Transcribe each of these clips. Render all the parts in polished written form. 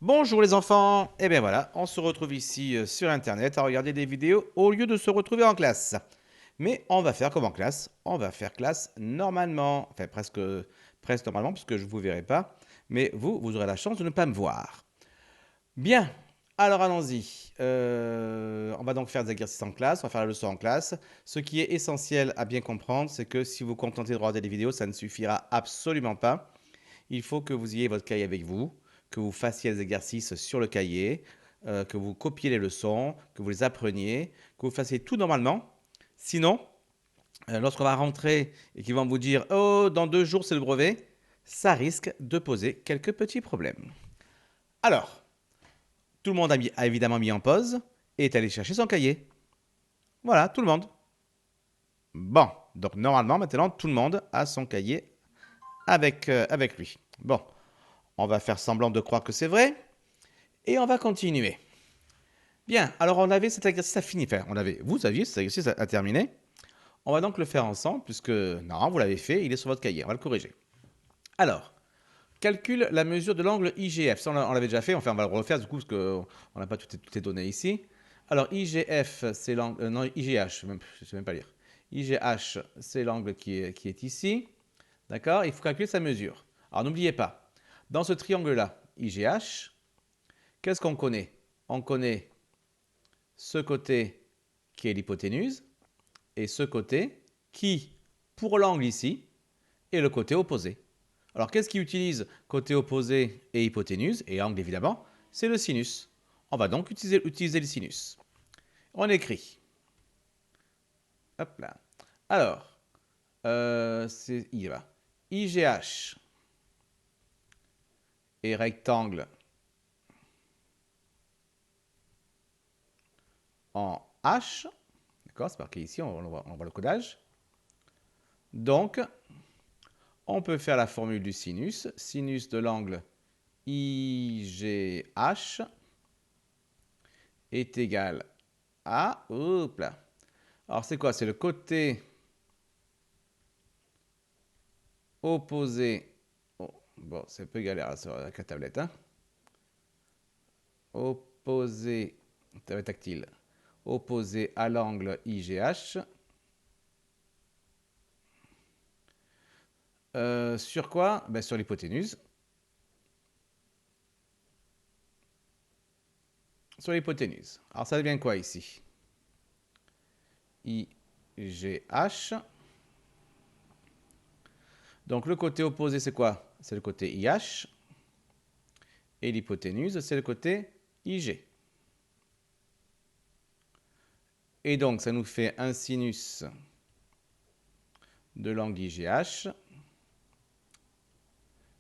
Bonjour les enfants. Et bien voilà, on se retrouve ici sur Internet à regarder des vidéos au lieu de se retrouver en classe. Mais on va faire comme en classe. On va faire classe normalement. Enfin, presque normalement, puisque je ne vous verrai pas. Mais vous aurez la chance de ne pas me voir. Bien. Alors allons-y. On va donc faire des exercices en classe. On va faire la leçon en classe. Ce qui est essentiel à bien comprendre, c'est que si vous vous contentez de regarder des vidéos, ça ne suffira absolument pas. Il faut que vous ayez votre cahier avec vous, que vous fassiez les exercices sur le cahier, que vous copiez les leçons, que vous les appreniez, que vous fassiez tout normalement. Sinon, lorsqu'on va rentrer et qu'ils vont vous dire «Oh, dans 2 jours, c'est le brevet», ça risque de poser quelques petits problèmes. Alors, tout le monde a évidemment mis en pause et est allé chercher son cahier. Voilà, tout le monde. Bon, donc normalement, maintenant, tout le monde a son cahier avec lui. Bon, on va faire semblant de croire que c'est vrai. Et on va continuer. Bien, alors on avait cet exercice à finir. Enfin, vous aviez cet exercice à terminer. On va donc le faire ensemble, puisque non, vous l'avez fait, il est sur votre cahier. On va le corriger. Alors, calcule la mesure de l'angle IGF. Ça, on l'avait déjà fait. Enfin, on va le refaire du coup, parce qu'on n'a pas toutes les données ici. Alors, IGF, c'est l'angle. Non, IGH, je ne sais même pas lire. IGH, c'est l'angle qui est ici. D'accord. Il faut calculer sa mesure. Alors, n'oubliez pas, dans ce triangle-là, IGH, qu'est-ce qu'on connaît? On connaît ce côté qui est l'hypoténuse et ce côté qui, pour l'angle ici, est le côté opposé. Alors qu'est-ce qui utilise côté opposé et hypoténuse, et angle évidemment? C'est le sinus. On va donc utiliser le sinus. On écrit. Hop là. Alors, il va. IGH est rectangle en H. D'accord, c'est marqué ici, on voit le codage. Donc, on peut faire la formule du sinus. Sinus de l'angle IGH est égal à... Hop là. Alors, c'est quoi? C'est le côté opposé... Oh, bon, c'est un peu galère avec la tablette. Hein? Opposé... tactile. Opposé à l'angle IGH. Sur quoi? Ben, sur l'hypoténuse. Sur l'hypoténuse. Alors, ça devient quoi ici? IGH. Donc, le côté opposé, c'est quoi? C'est le côté IH. Et l'hypoténuse, c'est le côté IG. Et donc, ça nous fait un sinus de l'angle IGH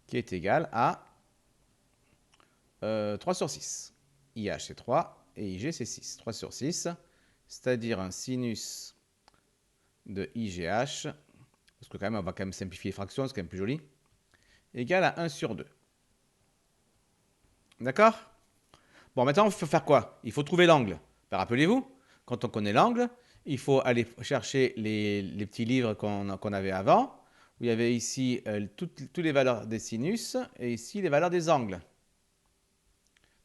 qui est égal à 3 sur 6. IH, c'est 3 et IG, c'est 6. 3 sur 6, c'est-à-dire un sinus de IGH, parce que quand même, on va quand même simplifier les fractions, c'est quand même plus joli, égal à 1 sur 2. D'accord? Bon, maintenant, il faut faire quoi? Il faut trouver l'angle. Ben, rappelez-vous, quand on connaît l'angle, il faut aller chercher les petits livres qu'on avait avant, où il y avait ici toutes les valeurs des sinus et ici les valeurs des angles.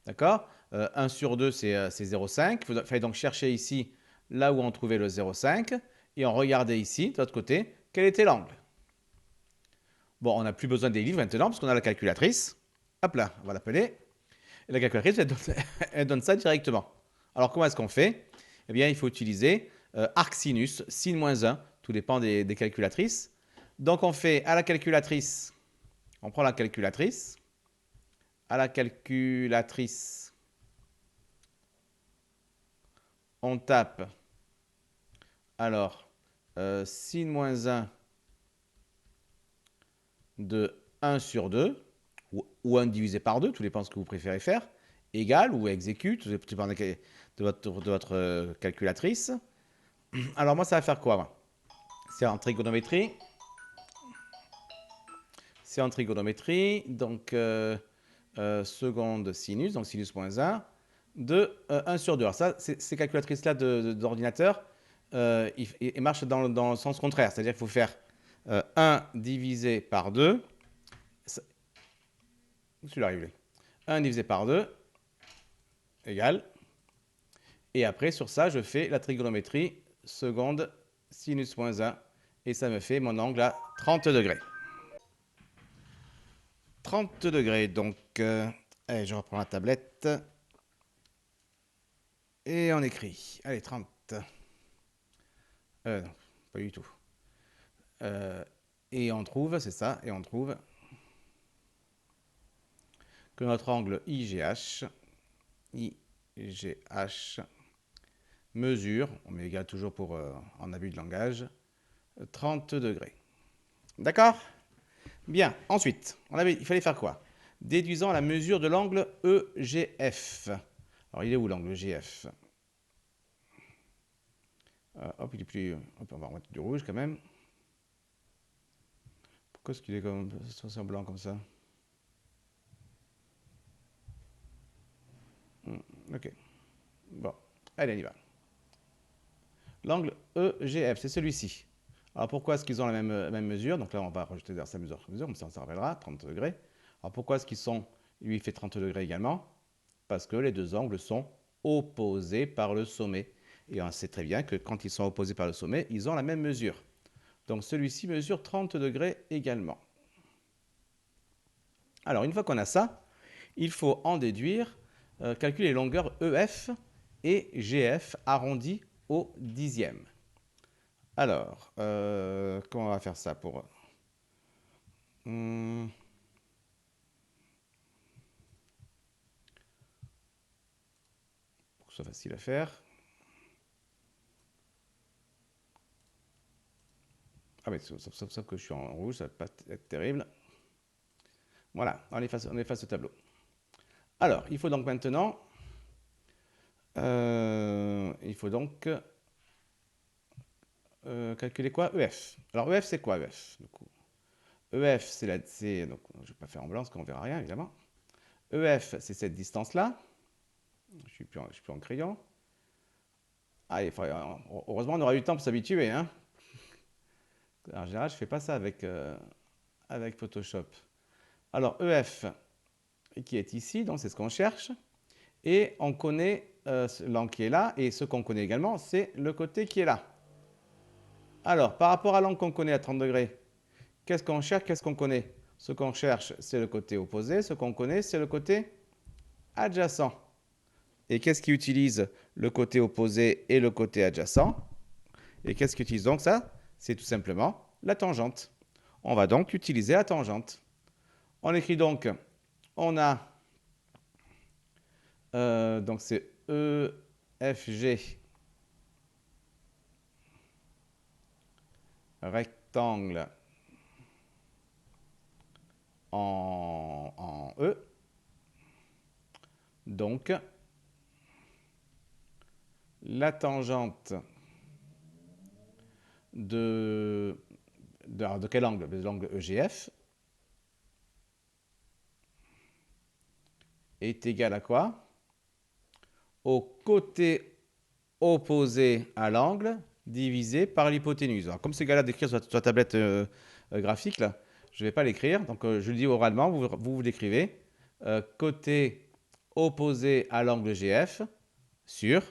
D'accord? 1 sur 2, c'est 0,5. Il fallait donc chercher ici là où on trouvait le 0,5 et on regardait ici, de l'autre côté, quel était l'angle. Bon, on n'a plus besoin des livres maintenant parce qu'on a la calculatrice. Hop là, on va l'appeler. Et la calculatrice, elle donne ça directement. Alors, comment est-ce qu'on fait? Eh bien, il faut utiliser arc sinus, sin moins 1, tout dépend des calculatrices. Donc, on fait à la calculatrice, on prend la calculatrice. À la calculatrice, on tape, alors, sin moins 1 de 1 sur 2, ou 1 divisé par 2, tout dépend de ce que vous préférez faire, égal ou exécute, tout dépend de votre calculatrice. Alors moi, ça va faire quoi? C'est en trigonométrie. C'est en trigonométrie, donc seconde sinus, donc sinus moins 1, de 1 sur 2. Alors ça, ces calculatrices-là d'ordinateur, ils marchent dans le sens contraire, c'est-à-dire qu'il faut faire 1 divisé par 2. Je suis arrivé. 1 divisé par 2 égale. Et après, sur ça, je fais la trigonométrie seconde sinus moins 1. Et ça me fait mon angle à 30 degrés. 30 degrés, donc, allez, je reprends la tablette. Et on écrit. Allez, 30. Non, pas du tout. Et on trouve, c'est ça, et on trouve que notre angle IGH mesure, on met égal toujours pour en abus de langage, 30 degrés. D'accord? Bien, ensuite, il fallait faire quoi? Déduisant la mesure de l'angle EGF. Alors, il est où l'angle EGF? Hop, il est plus... Hop, on va remettre du rouge quand même. Pourquoi est-ce qu'il est comme ça, blanc comme ça? Ok. Bon, allez, on y va. L'angle EGF, c'est celui-ci. Alors pourquoi est-ce qu'ils ont la même mesure? Donc là, on va rajouter sa mesure, comme ça on s'en rappellera, 30 degrés. Alors pourquoi est-ce qu'ils sont... Lui, il fait 30 degrés également? Parce que les deux angles sont opposés par le sommet. Et on sait très bien que quand ils sont opposés par le sommet, ils ont la même mesure. Donc celui-ci mesure 30 degrés également. Alors une fois qu'on a ça, il faut en déduire, calculer les longueurs EF et GF arrondies au dixième. Alors, comment on va faire ça pour que ce soit facile à faire. Ah mais sauf que je suis en rouge, ça va pas être terrible. Voilà, on efface ce tableau. Alors, il faut donc maintenant... il faut donc calculer quoi? EF. Alors EF, c'est quoi EF du coup? EF, c'est la... donc, je ne vais pas faire en blanc parce qu'on ne verra rien, évidemment. EF, c'est cette distance-là. Je ne suis plus en crayon. Ah, heureusement, on aura eu le temps pour s'habituer. Hein. En général, je ne fais pas ça avec Photoshop. Alors, EF, qui est ici, donc c'est ce qu'on cherche. Et on connaît l'angle qui est là. Et ce qu'on connaît également, c'est le côté qui est là. Alors, par rapport à l'angle qu'on connaît à 30 degrés, qu'est-ce qu'on cherche, qu'est-ce qu'on connaît? Ce qu'on cherche, c'est le côté opposé. Ce qu'on connaît, c'est le côté adjacent. Et qu'est-ce qui utilise le côté opposé et le côté adjacent? Et qu'est-ce qui utilise donc ça? C'est tout simplement la tangente. On va donc utiliser la tangente. On écrit donc, on a, donc c'est EFG, rectangle en E. Donc, la tangente de quel angle? De l'angle EGF est égale à quoi? Au côté opposé à l'angle divisé par l'hypoténuse. Alors, comme c'est galère d'écrire sur la tablette graphique, là, je ne vais pas l'écrire. Donc, je le dis oralement, vous l'écrivez. Côté opposé à l'angle GF sur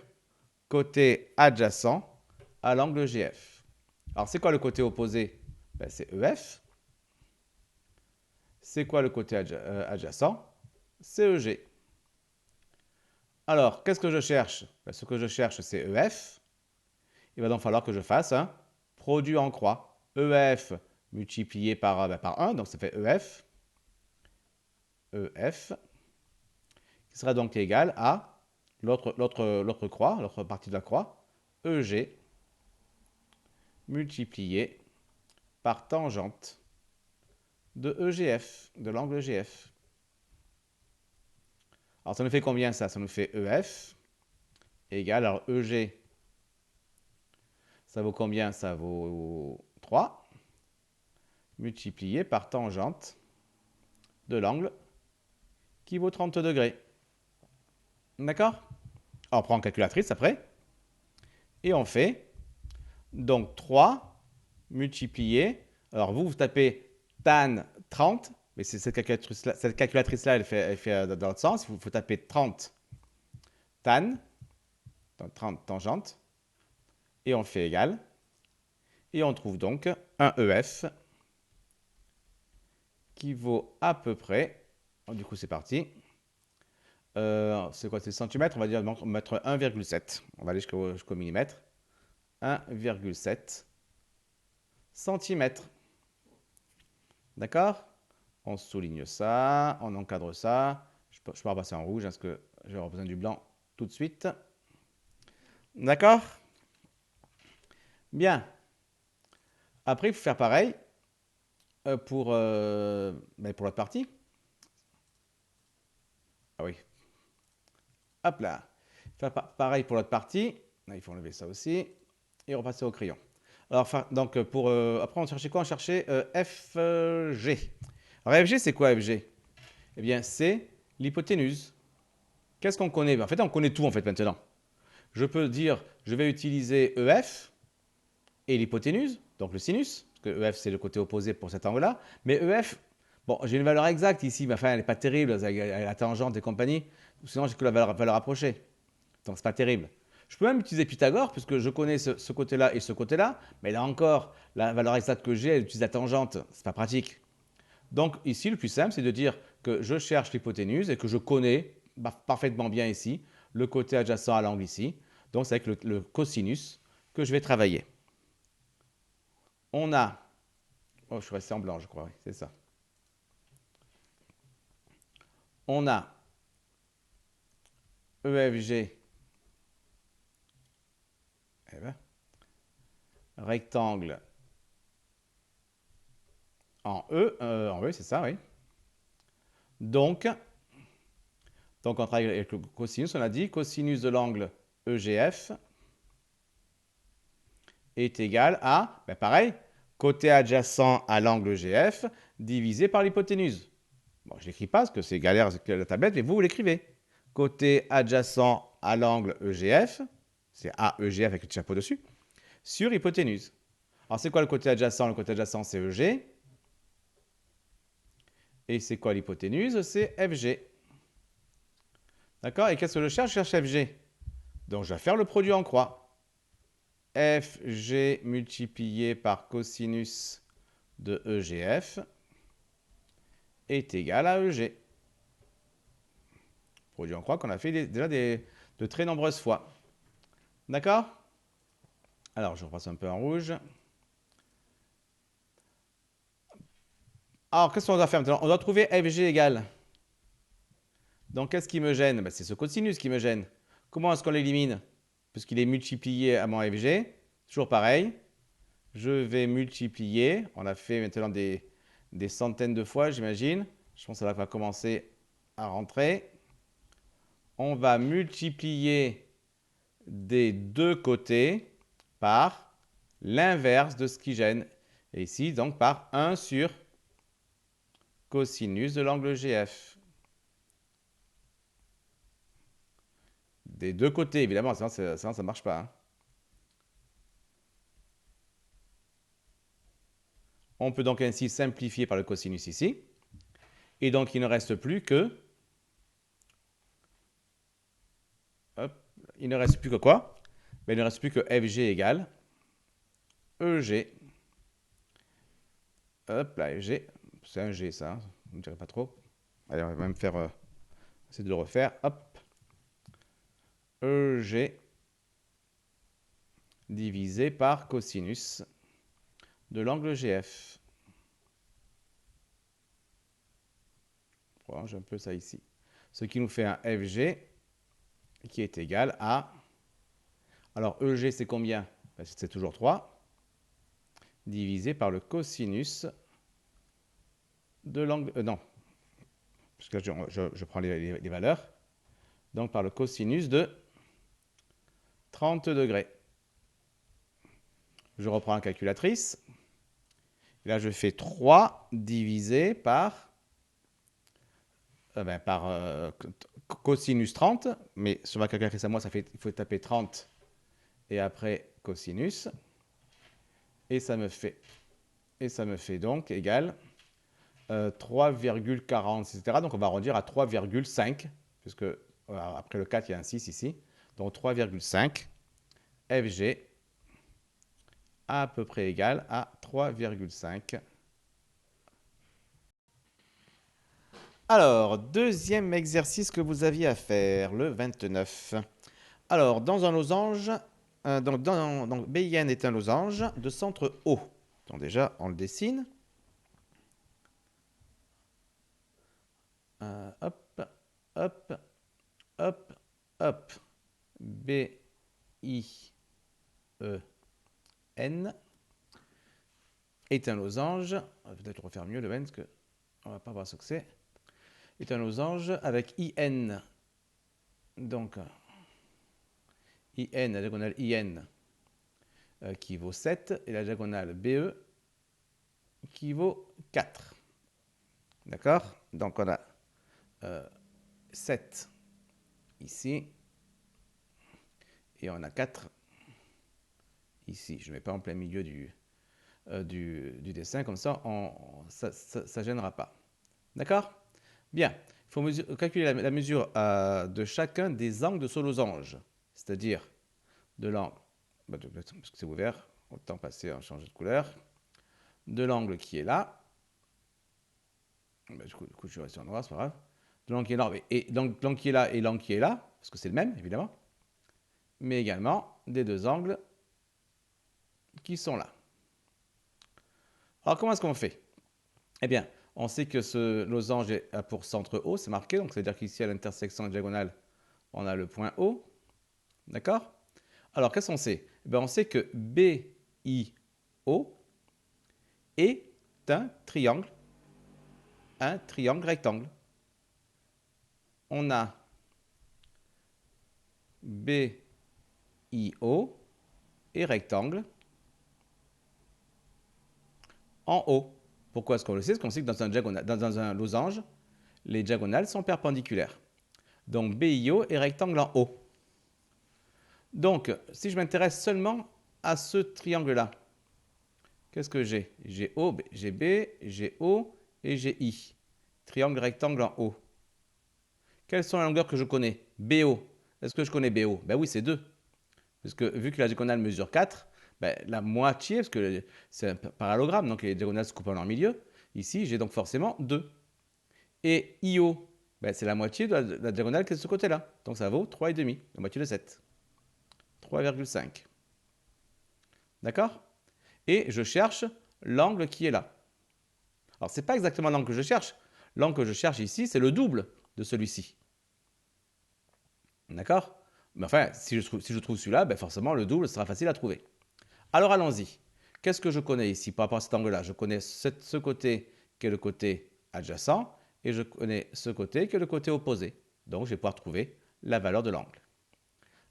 côté adjacent à l'angle GF. Alors, c'est quoi le côté opposé? Ben, c'est EF. C'est quoi le côté adjacent? C'est EG. Alors, qu'est-ce que je cherche? Ben, ce que je cherche, c'est EF. Il va donc falloir que je fasse un produit en croix. EF multiplié par 1, donc ça fait EF. EF, qui sera donc égal à l'autre croix, l'autre partie de la croix, EG, multiplié par tangente de EGF, de l'angle EGF. Alors, ça nous fait combien ça? Ça nous fait EF égale, alors EG, ça vaut combien? Ça vaut 3, multiplié par tangente de l'angle qui vaut 30 degrés. D'accord? On prend une calculatrice après. Et on fait donc 3 multiplié. Alors vous tapez tan 30 Mais cette calculatrice-là, elle fait dans l'autre sens. Il faut taper 30 tan, 30 tangente, et on fait égal. Et on trouve donc un EF qui vaut à peu près, du coup c'est parti, c'est quoi, c'est centimètres, on va dire, on va mettre 1,7, on va aller jusqu'au millimètre, 1,7 centimètres. D'accord? On souligne ça, on encadre ça. Je peux repasser en rouge parce que je vais avoir besoin du blanc tout de suite. D'accord? Bien. Après, il faut faire pareil pour l'autre partie. Ah oui. Hop là. Faire pareil pour l'autre partie. Là, il faut enlever ça aussi. Et repasser au crayon. Alors, donc, après, on cherchait quoi? On cherchait FG. Alors, FG, c'est quoi FG? Eh bien, c'est l'hypoténuse. Qu'est-ce qu'on connaît? En fait, on connaît tout en fait maintenant. Je peux dire, je vais utiliser EF et l'hypoténuse, donc le sinus, parce que EF c'est le côté opposé pour cet angle-là. Mais EF, bon, j'ai une valeur exacte ici, mais enfin, elle n'est pas terrible, avec la tangente et compagnie. Sinon, j'ai que la valeur approchée. Donc, c'est pas terrible. Je peux même utiliser Pythagore, puisque je connais ce côté-là et ce côté-là. Mais là encore, la valeur exacte que j'ai, elle utilise la tangente. C'est pas pratique. Donc, ici, le plus simple, c'est de dire que je cherche l'hypoténuse et que je connais parfaitement bien ici le côté adjacent à l'angle ici. Donc, c'est avec le cosinus que je vais travailler. On a... Oh, je suis resté en blanc, je crois. Oui, c'est ça. On a EFG. Eh ben, rectangle en E, c'est ça, oui. Donc, on travaille avec le cosinus, on a dit cosinus de l'angle EGF est égal à, ben pareil, côté adjacent à l'angle EGF divisé par l'hypoténuse. Bon, je ne l'écris pas parce que c'est galère avec la tablette, mais vous l'écrivez. Côté adjacent à l'angle EGF, c'est AEGF avec le chapeau dessus, sur hypoténuse. Alors, c'est quoi le côté adjacent? Le côté adjacent, c'est EG. Et c'est quoi l'hypoténuse? C'est FG. D'accord? Et qu'est-ce que je cherche? Je cherche FG. Donc, je vais faire le produit en croix. FG multiplié par cosinus de EGF est égal à EG. Produit en croix qu'on a fait déjà de très nombreuses fois. D'accord? Alors, je repasse un peu en rouge. Alors, qu'est-ce qu'on doit faire maintenant? On doit trouver FG égal. Donc, qu'est-ce qui me gêne? Ben, c'est ce cosinus qui me gêne. Comment est-ce qu'on l'élimine? Puisqu'il est multiplié à mon FG. Toujours pareil. Je vais multiplier. On a fait maintenant des centaines de fois, j'imagine. Je pense que ça va commencer à rentrer. On va multiplier des deux côtés par l'inverse de ce qui gêne. Et ici, donc, par 1 sur cosinus de l'angle GF. Des deux côtés, évidemment, sinon ça ne marche pas. Hein. On peut donc ainsi simplifier par le cosinus ici. Et donc, il ne reste plus que... Hop, il ne reste plus que quoi? Ben, il ne reste plus que FG égale EG. Hop là, FG. C'est un G, ça. Je ne dirais pas trop. Allez, on va même faire... essayer de le refaire. Hop. EG divisé par cosinus de l'angle GF. Voilà, j'ai un peu ça ici. Ce qui nous fait un FG qui est égal à... Alors, EG, c'est combien? Ben, c'est toujours 3, divisé par le cosinus de l'angle... non, parce que je prends les valeurs. Donc, par le cosinus de 30 degrés. Je reprends la calculatrice. Et là, je fais 3 divisé par... cosinus 30, mais sur ma calculatrice à moi, il faut taper 30 et après cosinus. Et ça me fait donc égal 3,40, etc. Donc on va arrondir à 3,5, puisque après le 4, il y a un 6 ici. Donc 3,5 FG à peu près égal à 3,5. Alors, deuxième exercice que vous aviez à faire, le 29. Alors, dans un losange, donc BIN est un losange de centre O. Donc déjà, on le dessine. Hop, hop, hop, hop. B, I, E, N est un losange. Peut-être refaire mieux le N, parce qu'on ne va pas voir ce que c'est. Est un losange avec IN. Donc, IN, la diagonale IN qui vaut 7 et la diagonale BE qui vaut 4. D'accord? Donc, on a 7 ici et on a 4 ici. Je ne mets pas en plein milieu du dessin, comme ça, ça ne gênera pas. D'accord? Bien, il faut calculer la mesure de chacun des angles de ce losange, c'est-à-dire de l'angle, parce que c'est ouvert, autant passer à changer de couleur, de l'angle qui est là, du coup je suis resté en noir, c'est pas grave, de l'angle qui est là, et donc l'angle qui est là et l'angle qui est là, parce que c'est le même, évidemment, mais également des deux angles qui sont là. Alors comment est-ce qu'on fait? Eh bien, on sait que ce losange a pour centre O, c'est marqué, donc c'est-à-dire qu'ici à l'intersection diagonale, on a le point O, d'accord? Alors qu'est-ce qu'on sait? Eh bien, on sait que BIO est un triangle rectangle. On a BIO et rectangle en haut. Pourquoi est-ce qu'on le sait? Parce qu'on sait que dans un losange, les diagonales sont perpendiculaires. Donc BIO est rectangle en haut. Donc, si je m'intéresse seulement à ce triangle-là, qu'est-ce que j'ai? J'ai O, j'ai B, j'ai O et j'ai I. Triangle rectangle en haut. Quelles sont les longueurs que je connais? BO. Est-ce que je connais BO? Ben oui, c'est 2. Parce que vu que la diagonale mesure 4, ben, la moitié, parce que c'est un parallélogramme, donc les diagonales se coupent en milieu. Ici, j'ai donc forcément 2. Et IO, ben, c'est la moitié de la diagonale qui est de ce côté-là. Donc ça vaut 3,5, la moitié de 7. 3,5. D'accord? Et je cherche l'angle qui est là. Alors, ce n'est pas exactement l'angle que je cherche. L'angle que je cherche ici, c'est le double de celui-ci. D'accord? Mais enfin, si je trouve celui-là, ben forcément, le double sera facile à trouver. Alors, allons-y. Qu'est-ce que je connais ici par rapport à cet angle-là? Je connais ce côté qui est le côté adjacent et je connais ce côté qui est le côté opposé. Donc, je vais pouvoir trouver la valeur de l'angle.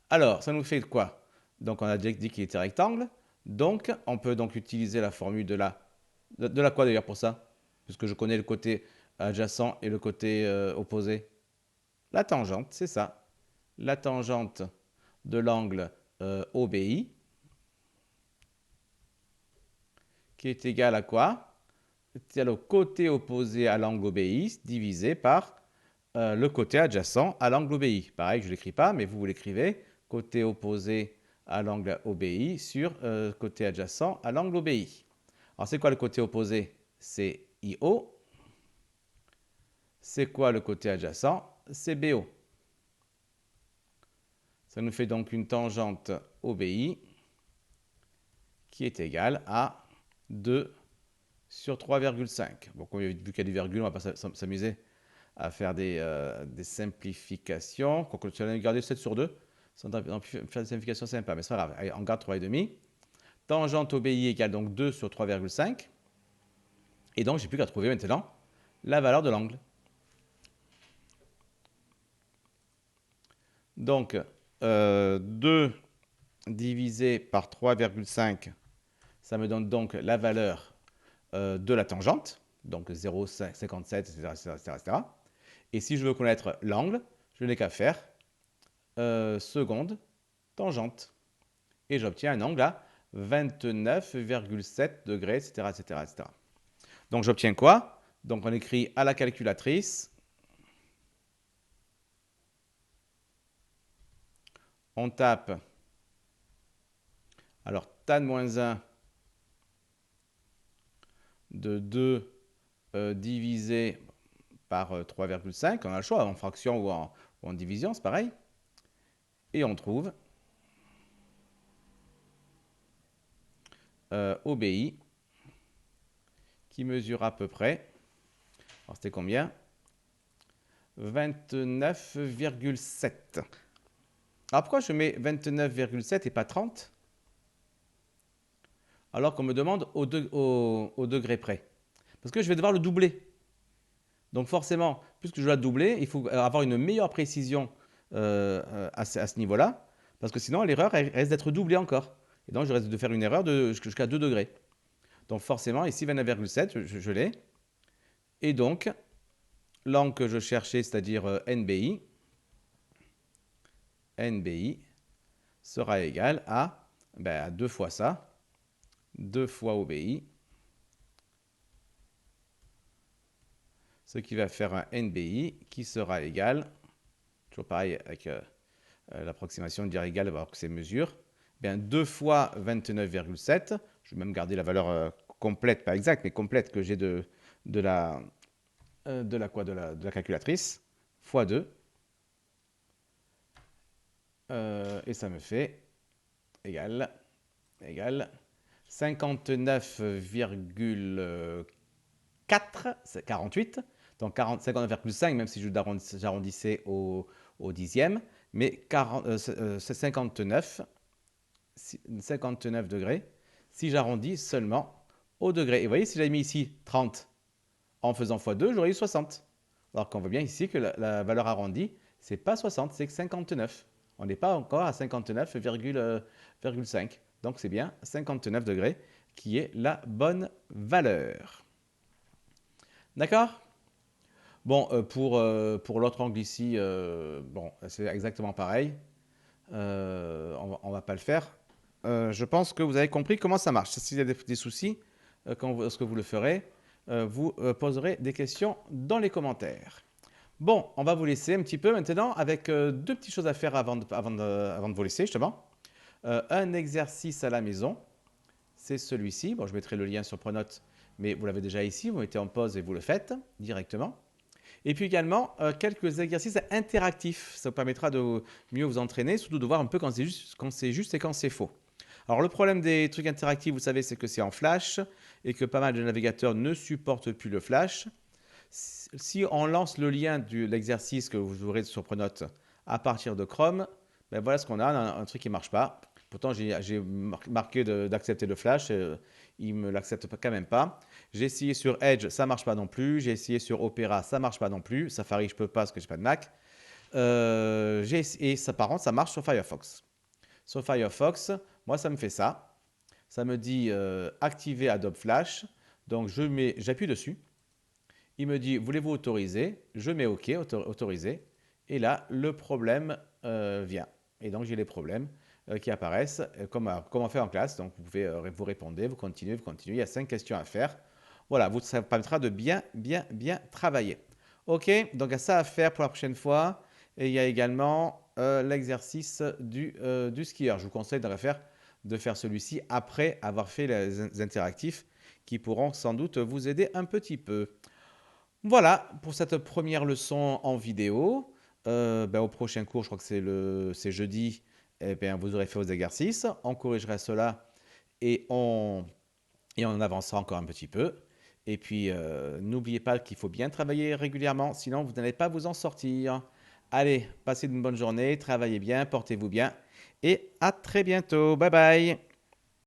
Alors, ça nous fait quoi? Donc, on a dit qu'il était rectangle. Donc, on peut donc utiliser la formule de la quoi d'ailleurs pour ça? Puisque je connais le côté adjacent et le côté opposé. La tangente, c'est ça. La tangente de l'angle OBI, qui est égale à quoi? C'est le côté opposé à l'angle OBI divisé par le côté adjacent à l'angle OBI. Pareil, je ne l'écris pas, mais vous l'écrivez. Côté opposé à l'angle OBI sur côté adjacent à l'angle OBI. Alors, c'est quoi le côté opposé? C'est IO. C'est quoi le côté adjacent? C'est BO. Ça nous fait donc une tangente OBI qui est égale à 2 sur 3,5. Bon, vu qu'il y a des virgules, on ne va pas s'amuser à faire des simplifications. Quand tu as gardé 7 sur 2, on va faire des simplifications sympas, mais c'est pas grave. Allez, on garde 3,5. Tangente OBI égale donc 2 sur 3,5. Et donc, j'ai plus qu'à trouver maintenant la valeur de l'angle. Donc, 2 divisé par 3,5, ça me donne donc la valeur de la tangente, donc 0,57, etc., etc. Et si je veux connaître l'angle, je n'ai qu'à faire seconde tangente. Et j'obtiens un angle à 29,7 degrés, etc., etc., etc. Donc j'obtiens quoi? Donc on écrit à la calculatrice. On tape. Alors tan moins 1 de 2 divisé par 3,5. On a le choix en fraction ou en division, c'est pareil. Et on trouve OBI qui mesure à peu près, alors c'était combien? 29,7. Alors pourquoi je mets 29,7 et pas 30? Alors qu'on me demande au degré près. Parce que je vais devoir le doubler. Donc forcément, puisque je dois le doubler, il faut avoir une meilleure précision à ce niveau-là. Parce que sinon, l'erreur reste d'être doublée encore. Et donc, je risque de faire une erreur jusqu'à 2 degrés. Donc forcément, ici, 29,7, je l'ai. Et donc, l'angle que je cherchais, c'est-à-dire NBI, sera égal à 2 fois ça, 2 fois OBI, ce qui va faire un NBI qui sera égal, toujours pareil avec l'approximation de dire égal, alors que c'est mesure, 2 fois 29,7, je vais même garder la valeur complète, pas exacte, mais complète que j'ai de la calculatrice, fois 2, et ça me fait égal 59,4, c'est 48, donc 59,5 même si j'arrondissais au dixième, mais c'est 59 degrés si j'arrondis seulement au degré. Et vous voyez, si j'avais mis ici 30 en faisant x2, j'aurais eu 60. Alors qu'on voit bien ici que la valeur arrondie, c'est pas 60, c'est 59. On n'est pas encore à 59,5. Donc c'est bien 59 degrés qui est la bonne valeur. D'accord? Bon, pour l'autre angle ici, bon, c'est exactement pareil. On va pas le faire. Je pense que vous avez compris comment ça marche. S'il y a des soucis, lorsque vous le ferez, vous poserez des questions dans les commentaires. Bon, on va vous laisser un petit peu maintenant avec deux petites choses à faire avant de vous laisser, justement. Un exercice à la maison, c'est celui-ci. Bon, je mettrai le lien sur Pronote, mais vous l'avez déjà ici. Vous mettez en pause et vous le faites directement. Et puis également, quelques exercices interactifs. Ça vous permettra de mieux vous entraîner, surtout de voir un peu quand c'est juste et quand c'est faux. Alors le problème des trucs interactifs, vous savez, c'est que c'est en flash et que pas mal de navigateurs ne supportent plus le flash. Si on lance le lien de l'exercice que vous aurez sur Pronote à partir de Chrome, ben voilà ce qu'on a, un truc qui ne marche pas. Pourtant, j'ai marqué d'accepter le flash, il ne me l'accepte quand même pas. J'ai essayé sur Edge, ça ne marche pas non plus. J'ai essayé sur Opera, ça ne marche pas non plus. Safari, je ne peux pas parce que je n'ai pas de Mac. Et ça, par contre, ça marche sur Firefox. Sur Firefox, moi, ça me fait ça. Ça me dit activer Adobe Flash. Donc, j'appuie dessus. Il me dit, voulez-vous autoriser? Je mets OK, autoriser. Et là, le problème vient. Et donc, j'ai les problèmes qui apparaissent, comme on fait en classe. Donc, vous pouvez vous répondre, vous continuez. Il y a 5 questions à faire. Voilà, ça vous permettra de bien travailler. OK, donc il y a ça à faire pour la prochaine fois. Et il y a également l'exercice du skieur. Je vous conseille de faire celui-ci après avoir fait les interactifs qui pourront sans doute vous aider un petit peu. Voilà pour cette première leçon en vidéo. Au prochain cours, je crois que c'est jeudi, vous aurez fait vos exercices. On corrigera cela et on avancera encore un petit peu. Et puis, n'oubliez pas qu'il faut bien travailler régulièrement, sinon vous n'allez pas vous en sortir. Allez, passez une bonne journée, travaillez bien, portez-vous bien et à très bientôt. Bye bye.